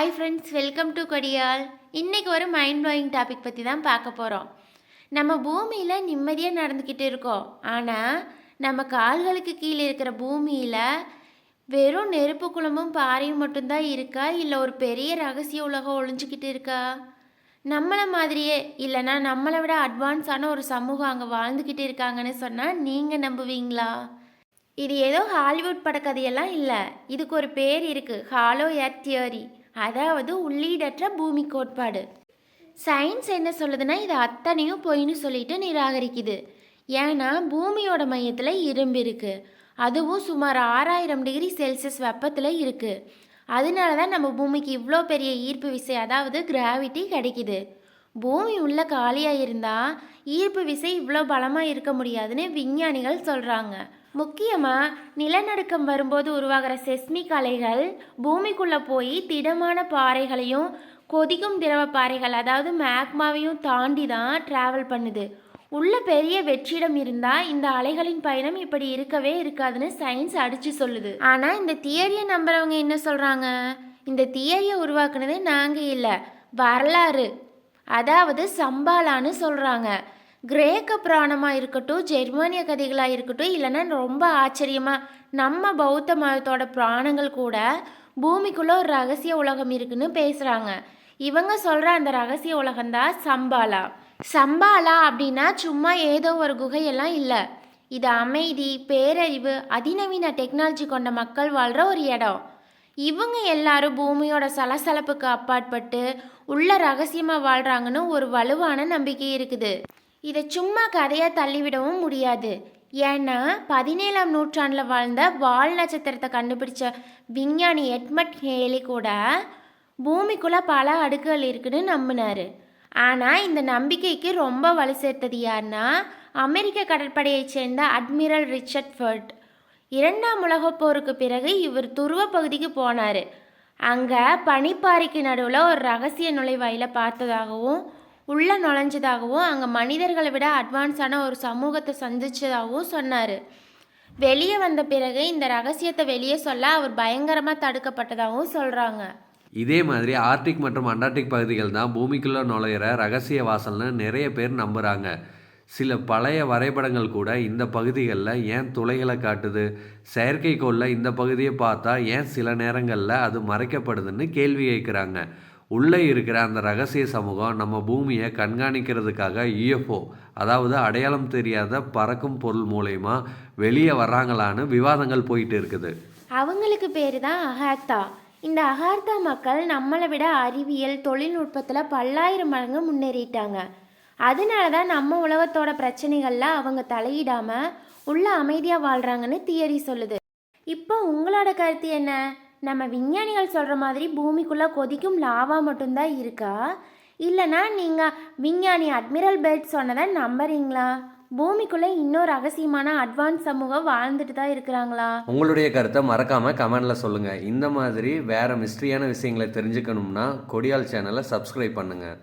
Hi friends, welcome to Kodiyal. இன்றைக்கி ஒரு mind blowing topic பற்றி தான் பார்க்க போகிறோம். நம்ம பூமியில் நிம்மதியாக நடந்துக்கிட்டு இருக்கோம். ஆனால் நம்ம கால்களுக்கு கீழே இருக்கிற பூமியில் வெறும் நெருப்பு குழம்பும் பாறையும் மட்டும்தான் இருக்கா, இல்லை ஒரு பெரிய ரகசிய உலகம் ஒழிஞ்சிக்கிட்டு இருக்கா? நம்மளை மாதிரியே இல்லைனா நம்மளை விட அட்வான்ஸான ஒரு சமூகம் அங்கே வாழ்ந்துக்கிட்டு இருக்காங்கன்னு சொன்னால் நீங்கள் நம்புவீங்களா? இது ஏதோ ஹாலிவுட் படக்கதையெல்லாம் இல்லை. இதுக்கு ஒரு பேர் இருக்குது, ஹாலோ எர்த் தியரி, அதாவது உள்ளீடற்ற பூமி கோட்பாடு. சயின்ஸ் என்ன சொல்லுதுன்னா இது அத்தனையும் பொய்ன்னு சொல்லிட்டு நிராகரிக்குது. ஏன்னா பூமியோட மையத்தில் இரும்பு இருக்குது, அதுவும் சுமார் 6000 டிகிரி செல்சியஸ் வெப்பத்தில் இருக்குது. அதனால தான் நம்ம பூமிக்கு இவ்வளோ பெரிய ஈர்ப்பு விசை, அதாவது கிராவிட்டி கிடைக்குது. பூமி உள்ள காலியாக இருந்தால் ஈர்ப்பு விசை இவ்வளோ பலமாக இருக்க முடியாதுன்னு விஞ்ஞானிகள் சொல்கிறாங்க. முக்கியமாக நிலநடுக்கம் வரும்போது உருவாகிற செஸ்மிக் அலைகள் பூமிக்குள்ளே போய் திடமான பாறைகளையும் கொதிக்கும் திரவ பாறைகள், அதாவது மேக்மாவையும் தாண்டி தான் ட்ராவல் பண்ணுது. உள்ள பெரிய வெற்றிடம் இருந்தால் இந்த அலைகளின் பயணம் இப்படி இருக்கவே இருக்காதுன்னு சயின்ஸ் அடித்து சொல்லுது. ஆனால் இந்த தியரியை நம்புறவங்க என்ன சொல்கிறாங்க? இந்த தியரியை உருவாக்குனது நாங்கள் இல்லை, வரலாறு, அதாவது சம்பாலான்னு சொல்கிறாங்க. கிரேக்க புராணமாக இருக்கட்டும், ஜெர்மானிய கதைகளாக இருக்கட்டும், இல்லைன்னா ரொம்ப ஆச்சரியமாக நம்ம பௌத்த மதத்தோட புராணங்கள் கூட பூமிக்குள்ளே ஒரு ரகசிய உலகம் இருக்குன்னு பேசுகிறாங்க. இவங்க சொல்கிற அந்த ரகசிய உலகம்தான் சம்பாலா. சம்பாலா அப்படின்னா சும்மா ஏதோ ஒரு குகையெல்லாம் இல்லை. இது அமைதி, பேரறிவு, அதிநவீன டெக்னாலஜி கொண்ட மக்கள் வாழ்கிற ஒரு இடம். இவங்க எல்லாரும் பூமியோட சலசலப்புக்கு அப்பாற்பட்டு உள்ள ரகசியமாக வாழ்கிறாங்கன்னு ஒரு வலுவான நம்பிக்கை இருக்குது. இதை சும்மா கதையாக தள்ளிவிடவும் முடியாது. ஏன்னா 17ஆம் நூற்றாண்டில் வாழ்ந்த வால் நட்சத்திரத்தை கண்டுபிடிச்ச விஞ்ஞானி எட்மண்ட் ஹேலி கூட பூமிக்குள்ளே பல அடுக்குகள் இருக்குன்னு நம்பினார். ஆனால் இந்த நம்பிக்கைக்கு ரொம்ப வலு சேர்த்தது யாருன்னா அமெரிக்க கடற்படையை சேர்ந்த அட்மிரல் ரிச்சர்ட் ஃபர்ட். 2ஆம் உலகப் போருக்கு பிறகு இவர் துருவ பகுதிக்கு போனார். அங்கே பனிப்பாறைக்கு நடுவில் ஒரு ரகசிய நுழைவாயில பார்த்ததாகவும், உள்ளே நுழைஞ்சதாகவும், அங்கே மனிதர்களை விட அட்வான்ஸான ஒரு சமூகத்தை சந்திச்சதாகவும் சொன்னார். வெளியே வந்த பிறகு இந்த ரகசியத்தை வெளியே சொல்ல அவர் பயங்கரமாக தடுக்கப்பட்டதாகவும் சொல்கிறாங்க. இதே மாதிரி ஆர்டிக் மற்றும் அண்டார்டிக் பகுதிகள் தான் பூமிக்குள்ளே நுழையிற ரகசிய வாசல்னு நிறைய பேர் நம்புகிறாங்க. சில பழைய வரைபடங்கள் கூட இந்த பகுதிகளில் ஏன் துளைகளை காட்டுது, செயற்கைக்கோளில் இந்த பகுதியை பார்த்தா ஏன் சில நேரங்களில் அது மறைக்கப்படுதுன்னு கேள்வி கேட்குறாங்க. உள்ளே இருக்கிற அந்த ரகசிய சமூகம் நம்ம பூமியை கண்காணிக்கிறதுக்காக யுஎஃப்ஓ, அதாவது அடையாளம் தெரியாத பறக்கும் பொருள் மூலயமா வெளியே வர்றாங்களான்னு விவாதங்கள் போயிட்டு இருக்குது. அவங்களுக்கு பேர் தான் அகார்த்தா. இந்த அகார்த்தா மக்கள் நம்மளை விட அறிவியல் தொழில்நுட்பத்தில் பல்லாயிரம் மடங்கு முன்னேறிட்டாங்க. அதனால தான் நம்ம உலகத்தோட பிரச்சனைகளில் அவங்க தலையிடாமல் உள்ள அமைதியாக வாழ்கிறாங்கன்னு தியரி சொல்லுது. இப்போ உங்களோட கருத்து என்ன? நம்ம விஞ்ஞானிகள் சொல்கிற மாதிரி பூமிக்குள்ளே கொதிக்கும் லாவா மட்டும்தான் இருக்கா, இல்லைனா நீங்கள் விஞ்ஞானி அட்மிரல் பெர்ட் சொன்னதை நம்புறீங்களா? பூமிக்குள்ளே இன்னொரு ரகசியமான அட்வான்ஸ் சமூகம் வாழ்ந்துட்டு தான் இருக்கிறாங்களா? உங்களுடைய கருத்தை மறக்காமல் கமெண்டில் சொல்லுங்கள். இந்த மாதிரி வேறு மிஸ்ட்ரியான விஷயங்களை தெரிஞ்சுக்கணும்னா கொடியால் சேனலை சப்ஸ்கிரைப் பண்ணுங்கள்.